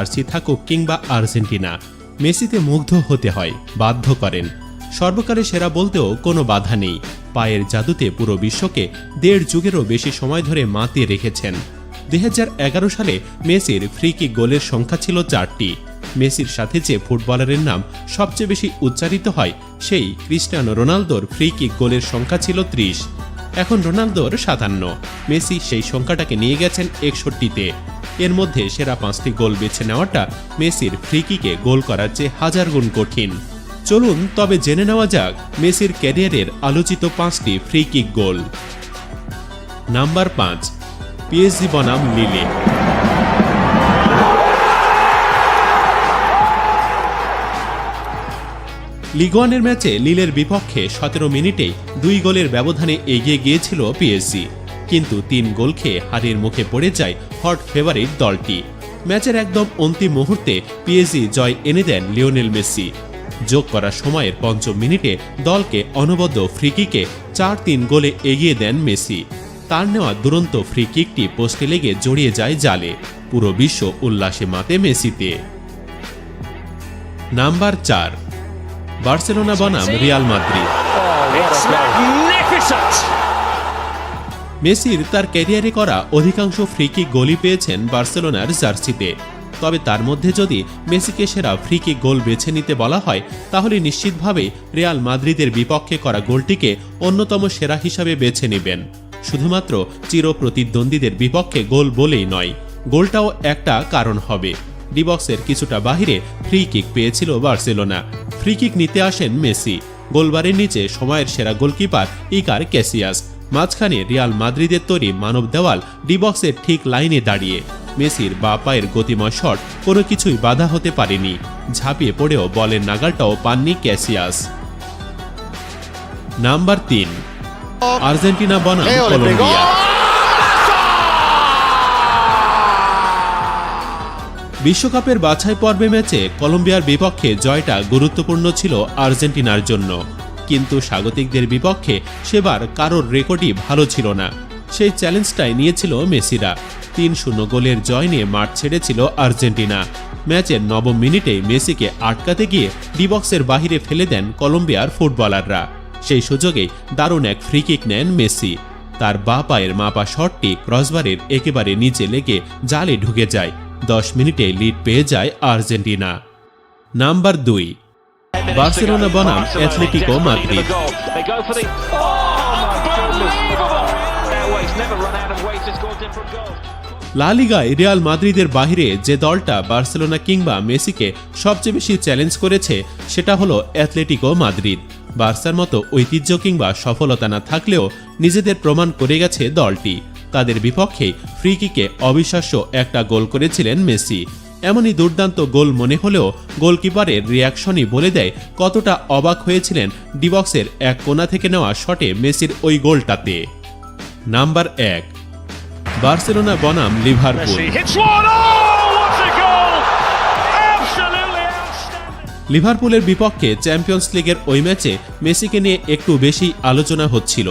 Jersey থাকুক কিংবা Argentina, মেসিতে মুগ্ধ হতে হয়, বাধ্য করেন। সর্বকালে সেরা বলতেও কোনো বাধা নেই। পায়ের জাদুতে পুরো বিশ্বকে 1.5 যুগেরও বেশি সময় ধরে মাতিয়ে রেখেছেন। 2011 সালে মেসির ফ্রি কিক গোলের সংখ্যা ছিল 4টি। মেসির সাথে যে ফুটবলারের নাম সবচেয়ে বেশি উচ্চারিত হয় সেই ক্রিস্টিয়ানো রোনালদোর ফ্রি কিক গোলের সংখ্যা ছিল 30। এখন রোনালদোর 57, মেসি সেই সংখ্যাটাকে নিয়ে গেছেন 61-তে। এর মধ্যে সেরা 5টি গোল বেছে নেওয়াটা মেসির ফ্রি কিকে গোল করার চেয়ে 1000 গুণ কঠিন। চলুন তবে জেনে নেওয়া যাক মেসির ক্যারিয়ারের আলোচিত 5টি free kick goal. Number 5, PSG বনাম লিলে। লিগ ওয়ানের ম্যাচে লিলের বিপক্ষে 17 মিনিটেই 2 গোলের ব্যবধানে এগিয়ে গিয়েছিল পিএসজি, কিন্তু 3 গোল খেয়ে হারের মুখে পড়ে যায় হট ফেভারিট দলটি। ম্যাচের একদম অন্তিম মুহূর্তে পিএসজি জয় এনে দেন লিওনেল মেসি। যোগ করা সময়ের 5ম মিনিটে দলকে অনবদ্য ফ্রি কিকে 4-3 গোলে এগিয়ে দেন মেসি। তার নেওয়া দুরন্ত ফ্রি কিকটি পোস্টে লেগে জড়িয়ে যায় জালে। পুরো বিশ্ব উল্লাসে মাতে মেসিতে। নাম্বার 4, বার্সেলোনা বনাম রিয়াল মাদ্রিদ। মেসির তার ক্যারিয়ারে করা অধিকাংশ ফ্রি কিক গোলই পেয়েছেন বার্সেলোনার জার্সিতে। তবে তার মধ্যে যদি মেসিকে সেরা ফ্রি কিক গোল বেছে নিতে বলা হয়, তাহলে নিশ্চিতভাবে রিয়াল মাদ্রিদের বিপক্ষে করা গোলটিকে অন্যতম সেরা হিসাবে বেছে নেবেন। শুধুমাত্র চিরপ্রতিদ্বন্দ্বীদের বিপক্ষে গোল বলেই নয়, গোলটাও একটা কারণ হবে। ডিবক্সের কিছুটা বাহিরে ফ্রি কিক পেয়েছিল বার্সেলোনা। ফ্রি কিক নিতে আসেন মেসি। গোলবারের নিচে সময়ের সেরা গোলকিপার ইকার ক্যাসিয়াস। মাঝখানে রিয়াল মাদ্রিদের তৈরি মানব দেওয়াল ডিবক্সের ঠিক লাইনে দাঁড়িয়ে। মেসির বাঁ পায়ের গতিময় শট কোনো কিছুই বাধা হতে পারেনি। ঝাঁপিয়ে পড়েও বলের নাগালটাও পাননি ক্যাসিয়াস। নাম্বার 3, আর্জেন্টিনা বনাম কলম্বিয়া। বিশ্বকাপের বাছাই পর্বে ম্যাচে কলম্বিয়ার বিপক্ষে জয়টা গুরুত্বপূর্ণ ছিল আর্জেন্টিনার জন্য, কিন্তু স্বাগতিকদের বিপক্ষে সেবার কারোর রেকর্ডই ভালো ছিল না। সেই চ্যালেঞ্জটাই নিয়েছিল মেসিরা। 3-0 গোলের জয় নিয়ে মাঠ ছেড়েছিল আর্জেন্টিনা। ম্যাচের 9ম মিনিটেই মেসিকে আটকাতে গিয়ে ডিবক্সের বাহিরে ফেলে দেন কলম্বিয়ার ফুটবলাররা। সেই সুযোগেই দারুণ এক ফ্রি কিক নেন মেসি। তার বাঁ পায়ের মাপা শটটি ক্রসবারের একেবারে নিচে লেগে জালে ঢুকে যায়। 10 মিনিটে লিড পেয়ে যায় আর্জেন্টিনা। নাম্বার 2, বার্সেলোনা বনাম অ্যাথলেটিকো মাদ্রিদ। লা লিগায় রিয়াল মাদ্রিদের বাহিরে যে দলটা বার্সেলোনা কিংবা মেসিকে সবচেয়ে বেশি চ্যালেঞ্জ করেছে সেটা হলো অ্যাথলেটিকো মাদ্রিদ। বার্সার মতো ঐতিহ্য কিংবা সফলতা না থাকলেও নিজেদের প্রমাণ করে গেছে দলটি। তাদের বিপক্ষে ফ্রি কিকে অবিশ্বাস্য একটা গোল করেছিলেন মেসি। এমনই দুর্দান্ত গোল মনে হলেও গোলকিপারের রিয়াকশনই বলে দেয় কতটা অবাক হয়েছিলেন ডিবক্সের এক কোণা থেকে নেওয়া শটে মেসির ওই গোলটাতে। নাম্বার 1, বার্সেলোনা বনাম লিভারপুল। লিভারপুলের বিপক্ষে চ্যাম্পিয়ন্স লিগের ওই ম্যাচে মেসিকে নিয়ে একটু বেশি আলোচনা হচ্ছিল।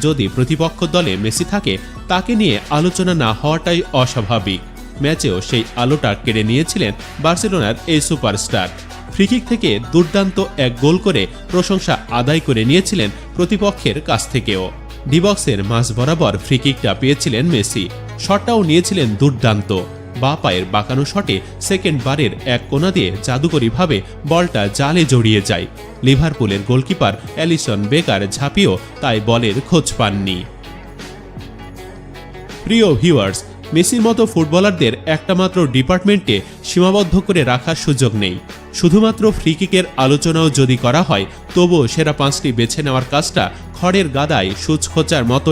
যদি প্রতিপক্ষ দলে মেসি থাকে, তাকে নিয়ে আলোচনা না হওয়াটাই অস্বাভাবিক। ম্যাচেও সেই আলোটা কেড়ে নিয়েছিলেন বার্সেলোনার এই সুপারস্টার। ফ্রিকিক থেকে দুর্দান্ত এক গোল করে প্রশংসা আদায় করে নিয়েছিলেন প্রতিপক্ষের কাছ থেকেও। ডিবক্সের মাঝ বরাবর ফ্রিকিকটা পেয়েছিলেন মেসি। শটটাও নিয়েছিলেন দুর্দান্ত। বাঁ পায়ের বাঁকানো শটে সেকেন্ড বারের এক কোণা দিয়ে জাদুকরীভাবে বলটা জালে জড়িয়ে যায়। লিভারপুলের গোলকিপার অ্যালিসন বেকার ঝাঁপিয়েও তাই বলের খোঁজ পাননি। প্রিয় ভিউয়ার্স, মেসির মতো ফুটবলারদের একটা মাত্র ডিপার্টমেন্টে সীমাবদ্ধ করে রাখার সুযোগ নেই। শুধুমাত্র ফ্রি কিকের আলোচনাও যদি করা হয়, তবুও সেরা 5টি বেছে নেওয়ার কাজটা খড়ের গাদায় সূচ খোঁচার মতো